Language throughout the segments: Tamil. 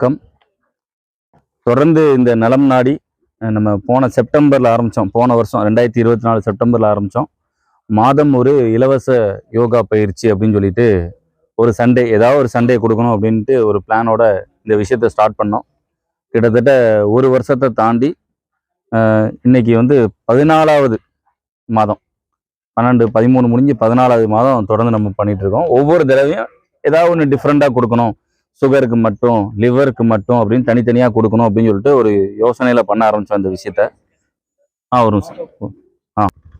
கம் தொடர்ந்து இந்த நலம் நாடி நம்ம போன செப்டம்பரில் ஆரம்பித்தோம். போன வருஷம் 2024 செப்டம்பரில் ஆரம்பித்தோம். மாதம் ஒரு இலவச யோகா பயிற்சி அப்படின்னு சொல்லிட்டு ஒரு சண்டே, ஏதாவது ஒரு சண்டே கொடுக்கணும் அப்படின்ட்டு ஒரு பிளானோட இந்த விஷயத்தை ஸ்டார்ட் பண்ணோம். கிட்டத்தட்ட ஒரு வருஷத்தை தாண்டி இன்னைக்கு வந்து 14வது மாதம், 12, 13 முடிஞ்சு 14வது மாதம் தொடர்ந்து நம்ம பண்ணிட்டு இருக்கோம். ஒவ்வொரு தடவையும் ஏதாவது ஒன்று டிஃப்ரெண்டாக கொடுக்கணும், சுகருக்கு மட்டும், லிவருக்கு மட்டும் அப்படின்னு தனித்தனியாக கொடுக்கணும் அப்படின்னு சொல்லிட்டு ஒரு யோசனையில் பண்ண ஆரம்பித்தோம் அந்த விஷயத்த. வரும் சார்.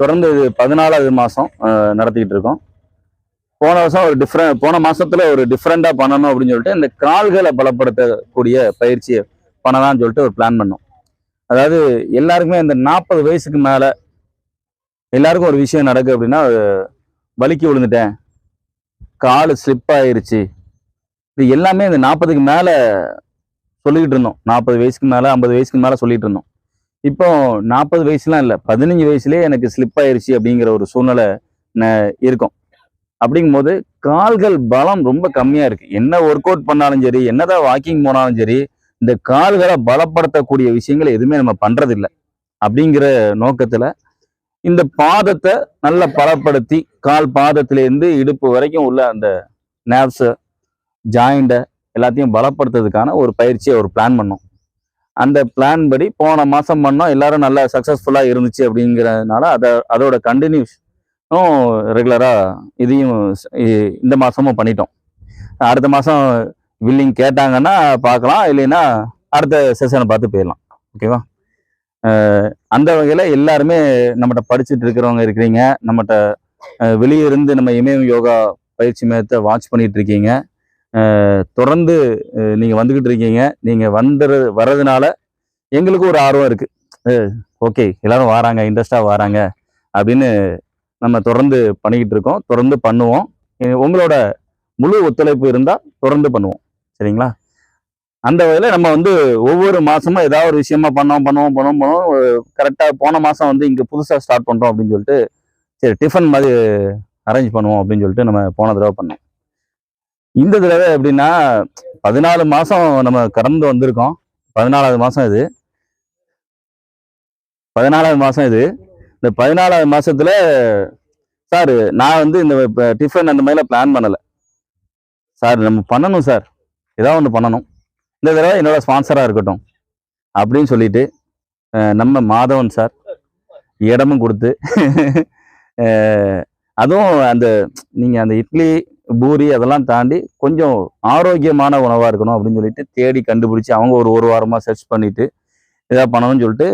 தொடர்ந்து இது 14வது மாதம் நடத்திக்கிட்டு இருக்கோம். போன வருஷம் போன மாதத்தில் ஒரு டிஃப்ரெண்டாக பண்ணணும் அப்படின்னு சொல்லிட்டு இந்த கால்களை பலப்படுத்தக்கூடிய பயிற்சியை பண்ணலாம்னு சொல்லிட்டு ஒரு பிளான் பண்ணோம். அதாவது எல்லாருக்குமே இந்த 40 வயசுக்கு மேலே எல்லாருக்கும் ஒரு விஷயம் நடக்குது அப்படின்னா, வலிக்கு விழுந்துட்டேன், கால் ஸ்லிப் ஆயிருச்சு, இது எல்லாமே இந்த 40க்கு மேலே சொல்லிக்கிட்டு இருந்தோம். 40 வயசுக்கு மேலே, 50 வயசுக்கு மேலே சொல்லிட்டு இருந்தோம். இப்போ 40 வயசுலாம் இல்லை, 15 வயசுலேயே எனக்கு ஸ்லிப் ஆயிருச்சு அப்படிங்கிற ஒரு சூழ்நிலை இருக்கும். அப்படிங்கும்போது கால்கள் பலம் ரொம்ப கம்மியாக இருக்குது. என்ன ஒர்க் அவுட் பண்ணாலும் சரி, என்னதான் வாக்கிங் போனாலும் சரி, இந்த கால்களை பலப்படுத்தக்கூடிய விஷயங்கள் எதுவுமே நம்ம பண்ணுறதில்லை. அப்படிங்கிற நோக்கத்தில் இந்த பாதத்தை நல்லா பலப்படுத்தி, கால் பாதத்திலேருந்து இடுப்பு வரைக்கும் உள்ள அந்த நேர்வ்ஸை, ஜாயிண்டை எல்லாத்தையும் பலப்படுத்துறதுக்கான ஒரு பயிற்சியை ஒரு பிளான் பண்ணோம். அந்த பிளான் படி போன மாதம் பண்ணோம். எல்லாரும் நல்லா சக்ஸஸ்ஃபுல்லாக இருந்துச்சு. அப்படிங்கிறதுனால அதோட கண்டினியூஸும் ரெகுலராக இதையும் இந்த மாதமும் பண்ணிட்டோம். அடுத்த மாதம் வில்லிங் கேட்டாங்கன்னா பார்க்கலாம், இல்லைன்னா அடுத்த செஷனை பார்த்து போயிடலாம். ஓகேவா? அந்த வகையில் எல்லாருமே நம்மகிட்ட படிச்சுட்டு இருக்கிறவங்க இருக்கிறீங்க, நம்மகிட்ட வெளியே இருந்து நம்ம இமயம் யோகா பயிற்சி மையத்தை வாட்ச் பண்ணிட்டு இருக்கீங்க, தொடர்ந்து நீங்கள் வந்துக்கிட்டு இருக்கீங்க. நீங்கள் வர்றதுனால எங்களுக்கும் ஒரு ஆர்வம் இருக்குது. ஓகே, எல்லாரும் வராங்க, இன்ட்ரெஸ்டாக வராங்க அப்படின்னு நம்ம தொடர்ந்து பண்ணிக்கிட்டு இருக்கோம். தொடர்ந்து பண்ணுவோம். உங்களோட முழு ஒத்துழைப்பு இருந்தால் தொடர்ந்து பண்ணுவோம். சரிங்களா? அந்த வகையில் நம்ம வந்து ஒவ்வொரு மாதமும் ஏதாவது ஒரு விஷயமா பண்ணுவோம். கரெக்டாக போன மாதம் வந்து இங்கே புதுசாக ஸ்டார்ட் பண்ணுறோம் அப்படின்னு சொல்லிட்டு, சரி டிஃபன் மாதிரி அரேஞ்ச் பண்ணுவோம் அப்படின்னு சொல்லிட்டு நம்ம போன தடவை பண்ணோம். இந்த தடவை எப்படின்னா 14 மாதம் நம்ம கடந்து வந்திருக்கோம். 14வது மாதம் இது. 14வது மாதம் இது. இந்த 14வது மாதத்துல சார் நான் வந்து இந்த டிஃபன் அந்த மாதிரிலாம் பிளான் பண்ணலை சார். நம்ம பண்ணணும் சார், ஏதாவது ஒன்று பண்ணணும், இந்த தடவை என்னோட ஸ்பான்சராக இருக்கட்டும் அப்படின்னு சொல்லிட்டு நம்ம மாதவன் சார் இடமும் கொடுத்து அதுவும் அந்த நீங்கள் அந்த இட்லி பூரி அதெல்லாம் தாண்டி கொஞ்சம் ஆரோக்கியமான உணவாக இருக்கணும் அப்படின்னு சொல்லிட்டு தேடி கண்டுபிடிச்சி அவங்க ஒரு வாரமாக சர்ச் பண்ணிட்டு இதாக பண்ணணும்னு சொல்லிட்டு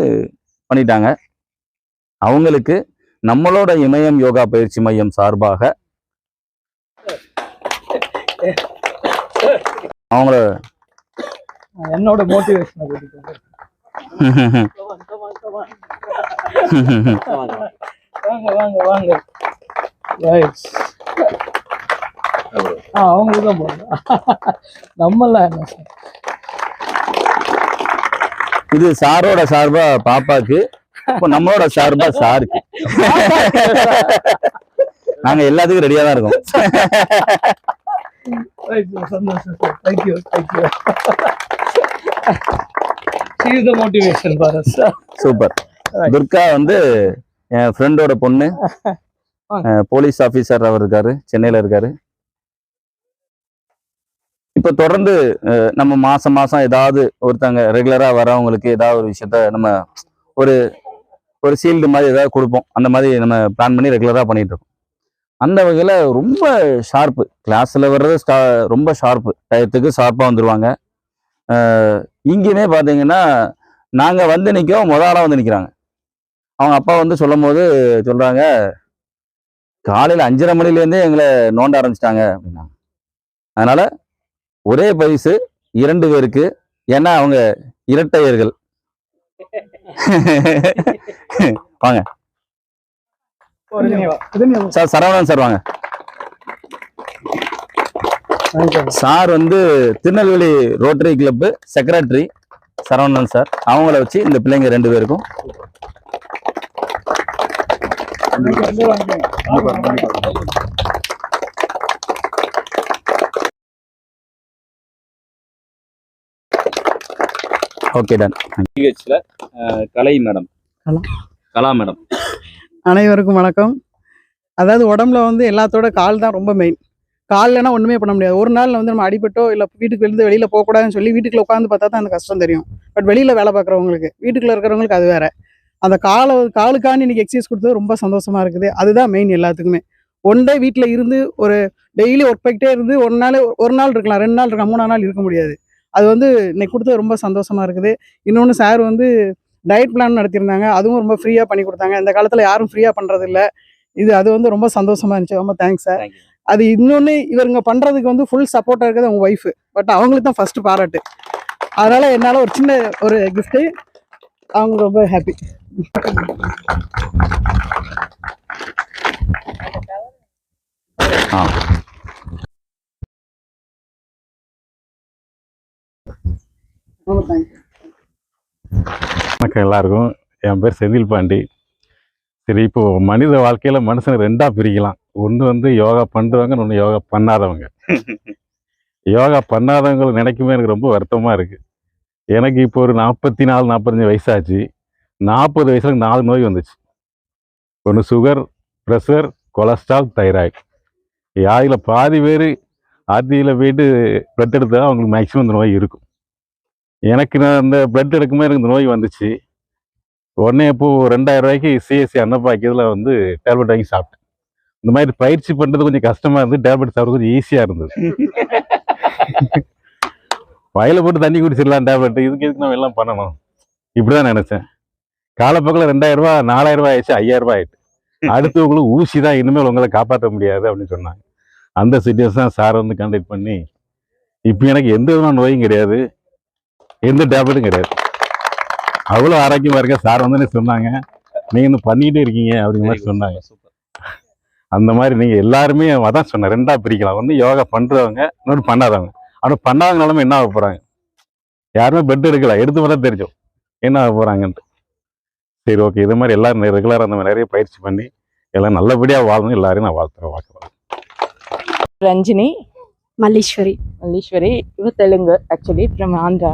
பண்ணிட்டாங்க. அவங்களுக்கு நம்மளோட இமயம் யோகா பயிற்சி மையம் சார்பாக அவங்கள என்னோட மோட்டிவேஷன் வாங்க அவங்களுக்கு தான் போடுங்க. நம்மளாம் என்ன சார், இது சாரோட சார்பா பாப்பாக்கு, இப்போ நம்மளோட சார்பா சாருக்கு. நாங்க எல்லாத்துக்கும் ரெடியா தான் இருக்கோம். சந்தோஷம் sir. Thank you. She is the motivation for us. Super. Durga வந்து என் ஃப்ரெண்டோட பொண்ணு, போலீஸ் ஆஃபீஸர். அவர் இருக்காரு, சென்னையில இருக்காரு. இப்போ தொடர்ந்து நம்ம மாசம் ஏதாவது ஒருத்தங்க ரெகுலரா வரவங்களுக்கு ஏதாவது ஒரு விஷயத்த நம்ம ஒரு சீல்டு மாதிரி ஏதாவது கொடுப்போம். அந்த மாதிரி நம்ம பிளான் பண்ணி ரெகுலரா பண்ணிட்டு இருக்கோம். அந்த வகையில் ரொம்ப ஷார்ப்பு, கிளாஸில் வர்றது ரொம்ப ஷார்ப்பு, டயத்துக்கு ஷார்ப்பாக வந்துடுவாங்க. இங்கேயுமே பார்த்தீங்கன்னா நாங்கள் வந்து நிற்கவும் முதலாக வந்து நிற்கிறாங்க. அவங்க அப்பா வந்து சொல்லும் போது சொல்கிறாங்க, காலையில் 5:30 மணிலேருந்தே எங்களை நோண்ட ஆரம்பிச்சிட்டாங்க அப்படின்னாங்க. அதனால் ஒரே பரிசு 2 பேருக்கு, ஏன்னா அவங்க இரட்டையர்கள். வாங்க சார். சரவணன் சார் வாங்க. சார் வந்து Tirunelveli rotary club secretary Saravanan sir. அவங்கள வச்சு இந்த பிள்ளைங்க 2 பேருக்கும் ஓகே டன். பிஹெச்ல கலை மேடம், கலா மேடம். அனைவருக்கும் வணக்கம். அதாவது உடம்புல வந்து எல்லாத்தோட கால் தான் ரொம்ப மெயின். கால்லனா ஒன்றுமே பண்ண முடியாது. ஒரு நாள் வந்து நம்ம அடிபட்டோ இல்லை வீட்டுக்கு வெளியே வெளியில் போகக்கூடாதுன்னு சொல்லி வீட்டுக்குள்ள உட்காந்து பார்த்தா தான் அந்த கஷ்டம் தெரியும். பட் வெளியில் வேலை பார்க்குறவங்களுக்கு, வீட்டுக்குள்ளே இருக்கிறவங்களுக்கு அது வேற. அந்த காலுக்காண்டி இன்னைக்கு எக்ஸசைஸ் கொடுத்தது ரொம்ப சந்தோஷமா இருக்குது. அதுதான் மெயின் எல்லாத்துக்குமே. ஒன் டே வீட்டில் இருந்து ஒரு டெய்லி ஒர்க் பண்ணிக்கிட்டே இருந்து ஒரு நாள் இருக்கலாம், 2 நாள் இருக்கலாம், 3 நாள் இருக்க முடியாது. அது வந்து இன்னைக்கு கொடுத்தது ரொம்ப சந்தோஷமா இருக்குது. இன்னொன்று சார் வந்து டயட் பிளான் நடத்தியிருந்தாங்க, அதுவும் ரொம்ப ஃப்ரீயாக பண்ணி கொடுத்தாங்க. இந்த காலத்தில் யாரும் ஃப்ரீயாக பண்ணுறது இல்லை. அது வந்து ரொம்ப சந்தோஷமா இருந்துச்சு. ரொம்ப தேங்க்ஸ் சார். அது இன்னொன்று இவருங்க பண்ணுறதுக்கு வந்து ஃபுல் சப்போர்ட்டாக இருக்குது அவங்க ஒய்ஃபு. பட் அவங்களுக்கு தான் ஃபஸ்ட்டு பாராட்டு. அதனால் என்னால் ஒரு சின்ன ஒரு கிஃப்ட்டு, அவங்க ரொம்ப ஹாப்பி. ரொம்ப தேங்க்ஸ். வணக்கம் எல்லாருக்கும். என் பேர் செந்தில் பாண்டி. சரி, இப்போ மனித வாழ்க்கையில் மனுஷனை 2ஆக பிரிக்கலாம். ஒன்று வந்து யோகா பண்ணுறவங்க, இன்னொன்று யோகா பண்ணாதவங்க. யோகா பண்ணாதவங்களை நினைக்குமே எனக்கு ரொம்ப வருத்தமாக இருக்குது. எனக்கு இப்போ ஒரு 44, 45 வயசாச்சு. 40 வயசுல 4 நோய் வந்துச்சு. ஒன்று சுகர், ப்ரெஷர், கொலஸ்ட்ரால், தைராய்டு. யாதில் பாதி பேர் ஆர்டியில் போயிட்டு பிளட் எடுத்தால் அவங்களுக்கு மேக்ஸிமம் இந்த நோய் இருக்கும். எனக்கு நான் இந்த பிளட் எடுக்கும்போது எனக்கு இந்த நோய் வந்துச்சு. உடனே இப்போது 2000 ரூபாய்க்கு சிஎஸ்சி அன்னப்பாக்கியதில் வந்து டேப்லெட் வாங்கி சாப்பிட்டேன். இந்த மாதிரி பயிற்சி பண்ணுறது கொஞ்சம் கஷ்டமாக இருந்து, டேப்லெட் சாப்பிட்றது கொஞ்சம் ஈஸியாக இருந்தது. வயலில் போட்டு தண்ணி குடிச்சிடலாம் டேப்லெட், இதுக்கு நம்ம எல்லாம் பண்ணணும், இப்படி தான் நினச்சேன். காலப்போக்கில் 2000 ரூபா 4000 ரூபாய் ஆயிடுச்சு, 5000 ரூபாய் ஆயிட்டு. அடுத்து உங்களுக்கு ஊசி தான் இனிமேல் உங்களை காப்பாற்ற முடியாது அப்படின்னு சொன்னாங்க. அந்த சுச்சுவேஷன் சார் வந்து கண்டக்ட் பண்ணி இப்போ எனக்கு எந்த விதமான நோயும் கிடையாது, எந்த டேப்லெட்டும் கிடையாது. அவ்வளோ ஆரோக்கியமாக இருக்க சார் வந்து சொன்னாங்க, நீங்கள் இன்னும் பண்ணிக்கிட்டே இருக்கீங்க அப்படிங்கிற மாதிரி சொன்னாங்க. அந்த மாதிரி நீங்கள் எல்லாருமே அதான் சொன்னேன், 2ஆக பிரிக்கலாம். ஒன்று யோகா பண்ணுறவங்க, இன்னொன்று பண்ணாதவங்க. ஆனால் பண்ணாதவங்க நிலமை என்ன ஆக போகிறாங்க? யாருமே பெட் எடுக்கல, எடுத்து பார்த்தா தெரிஞ்சோம் என்ன ஆக போகிறாங்கன்ட்டு. சரி, ஓகே, இது மாதிரி எல்லோரும் ரெகுலராக அந்த மாதிரி நிறைய பயிற்சி பண்ணி எல்லாம் நல்லபடியாக வாழணும். எல்லாரையும் நான் வாழ்த்துறேன். Ranjini, Malleshwari. இவ Telugu, actually from Andhra.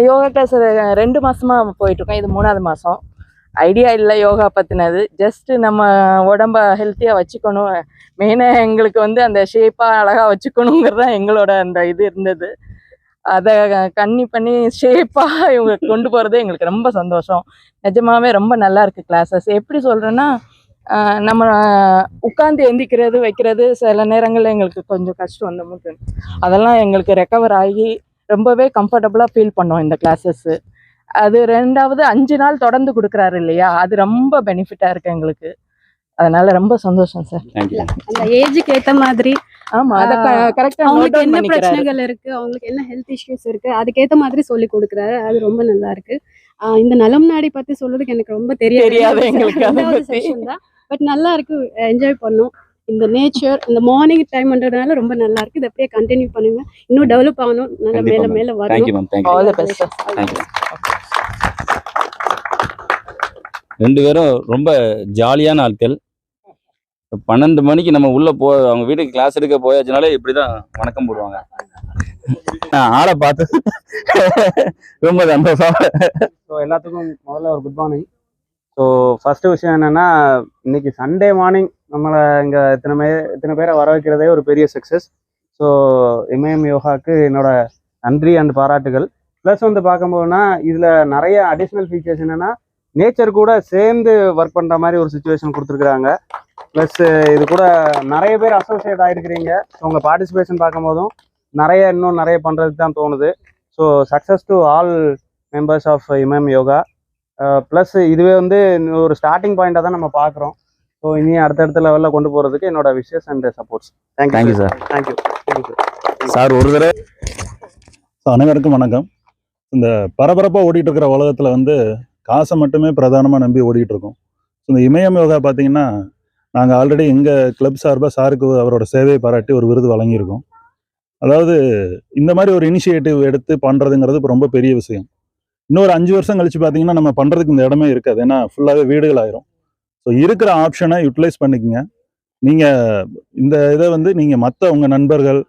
Yoga class 2 மாதமாக போயிட்டுருக்கோம். இது 3ஆவது மாதம். ஐடியா இல்லை யோகா பற்றினது. ஜஸ்ட்டு நம்ம உடம்ப ஹெல்த்தியாக வச்சுக்கணும், மெயினாக எங்களுக்கு வந்து அந்த ஷேப்பாக அழகாக வச்சுக்கணுங்கிறது தான் எங்களோட அந்த இது இருந்தது. அதை கன்னி பண்ணி ஷேப்பாக இவங்க கொண்டு போகிறது எங்களுக்கு ரொம்ப சந்தோஷம். நிஜமாவே ரொம்ப நல்லா இருக்குது கிளாஸஸ். எப்படி சொல்கிறேன்னா, நம்ம உட்காந்து எந்திக்கிறது வைக்கிறது சில நேரங்களில் எங்களுக்கு கொஞ்சம் கஷ்டம். அந்த மூட்டு அதெல்லாம் எங்களுக்கு ரெக்கவர் ஆகி ரொம்பவே கம்ஃபர்டபுளாக ஃபீல் பண்ணோம் இந்த கிளாஸஸ்ஸு. அது 2வது 5 நாள் தொடர்ந்து கொடுக்குறாரு இல்லையா, அது ரொம்ப பெனிஃபிட்டாக இருக்குது எங்களுக்கு. அதனால ரொம்ப சந்தோஷம் சார். அந்த ஏஜுக்கு ஏற்ற மாதிரி அதை கரெக்டாக அவங்களுக்கு என்ன பிரச்சனைகள் இருக்கு, அவங்களுக்கு என்ன ஹெல்த் இஷ்யூஸ் இருக்கு, அதுக்கேற்ற மாதிரி சொல்லி கொடுக்குறாரு. அது ரொம்ப நல்லா இருக்கு. இந்த நலம் நாடி பத்தி சொல்றதுக்கு எனக்கு ரொம்ப தெரியாது எங்களுக்கு செஷன் தான். பட் நல்லா இருக்கு, என்ஜாய் பண்ணோம். இந்த நேச்சர் இந்த மார்னிங் டைம்ன்றதுனால ரொம்ப நல்லா இருக்கு. இதை அப்படியே கண்டினியூ பண்ணுங்க, இன்னும் டெவலப் ஆகணும், நல்லா மேல மேல வரணும். All the best sir. ரெண்டு பேரும் ரொம்ப ஜாலியான ஆட்கள். 12 மணிக்கு நம்ம உள்ள அவங்க வீட்டுக்கு கிளாஸ் எடுக்க போயாச்சுனாலே இப்படிதான் வணக்கம் போடுவாங்க. ஆளை பார்த்து ரொம்ப சந்தோஷம். ஸோ எல்லாத்துக்கும் முதல்ல ஒரு குட் மார்னிங். ஸோ ஃபஸ்ட்டு விஷயம் என்னென்னா, இன்னைக்கு சண்டே மார்னிங் நம்மளை இங்கே இத்தனை பேரை வர வைக்கிறதே ஒரு பெரிய சக்ஸஸ். ஸோ MAM யோகாவுக்கு என்னோட நன்றி அண்ட் பாராட்டுகள். ப்ளஸ் வந்து பார்க்கும்போதுனா இதில் நிறைய அடிஷ்னல் ஃபீச்சர்ஸ் என்னென்னா, நேச்சர் கூட சேர்ந்து ஒர்க் பண்ணுற மாதிரி ஒரு சுச்சுவேஷன் கொடுத்துருக்குறாங்க. ப்ளஸ் இது கூட நிறைய பேர் அசோசியேட் ஆகிருக்கிறீங்க. ஸோ உங்கள் பார்ட்டிசிபேஷன் பார்க்கும்போதும் இன்னும் நிறைய பண்ணுறதுக்கு தான் தோணுது. So success to all members of MAM yoga. Plus இதுவே வந்து ஒரு ஸ்டார்டிங் பாயிண்டாக தான் நம்ம பார்க்குறோம். ஸோ இனி அடுத்தடுத்த லெவலில் கொண்டு போகிறதுக்கு என்னோட wishes and supports. Thank you sir. Thank you sir. ஒரு தடவை அனைவருக்கும் வணக்கம். இந்த பரபரப்பாக ஓடிட்டு இருக்கிற உலகத்தில் வந்து காசை மட்டுமே பிரதானமாக நம்பி ஓடிட்டு இருக்கோம். இந்த MAM யோகா பார்த்தீங்கன்னா, நாங்கள் ஆல்ரெடி எங்கள் கிளப் சார்பாக சாருக்கு அவரோட சேவையை பாராட்டி ஒரு விருது வழங்கியிருக்கோம். அதாவது இந்த மாதிரி ஒரு இனிஷியேட்டிவ் எடுத்து பண்ணுறதுங்கிறது இப்போ ரொம்ப பெரிய விஷயம். இன்னொரு 5 வருஷம் கழிச்சு பார்த்தீங்கன்னா நம்ம பண்ணுறதுக்கு இந்த இடமே இருக்காது, ஏன்னா ஃபுல்லாகவே வீடுகள் ஆயிரும். ஸோ இருக்கிற ஆப்ஷனை யூட்டிலைஸ் பண்ணிக்கங்க. நீங்கள் இந்த இதை வந்து நீங்கள் மற்ற உங்கள் நண்பர்கள்,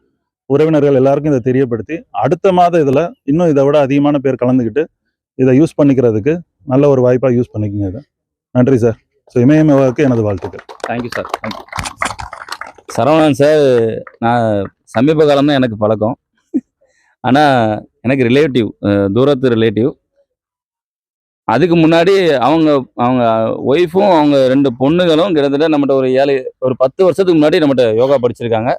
உறவினர்கள் எல்லாருக்கும் இதை தெரியப்படுத்தி அடுத்த மாதம் இதில் இன்னும் இதை விட அதிகமான பேர் கலந்துக்கிட்டு இதை யூஸ் பண்ணிக்கிறதுக்கு நல்ல ஒரு வாய்ப்பாக யூஸ் பண்ணிக்கங்க இதை. நன்றி சார். ஸோ இமயம் யோகாவுக்கு எனது வாழ்த்துக்கள். Thank you sir. Thank you. Saravanan sir, நான் சமீப காலம் தான் எனக்கு பழக்கம். ஆனால் எனக்கு ரிலேட்டிவ், தூரத்து ரிலேட்டிவ். அதுக்கு முன்னாடி அவங்க ஒய்ஃபும் அவங்க 2 பொண்ணுகளும் கிட்டத்தட்ட நம்மகிட்ட ஒரு 10 வருஷத்துக்கு முன்னாடி நம்மகிட்ட யோகா படிச்சிருக்காங்க.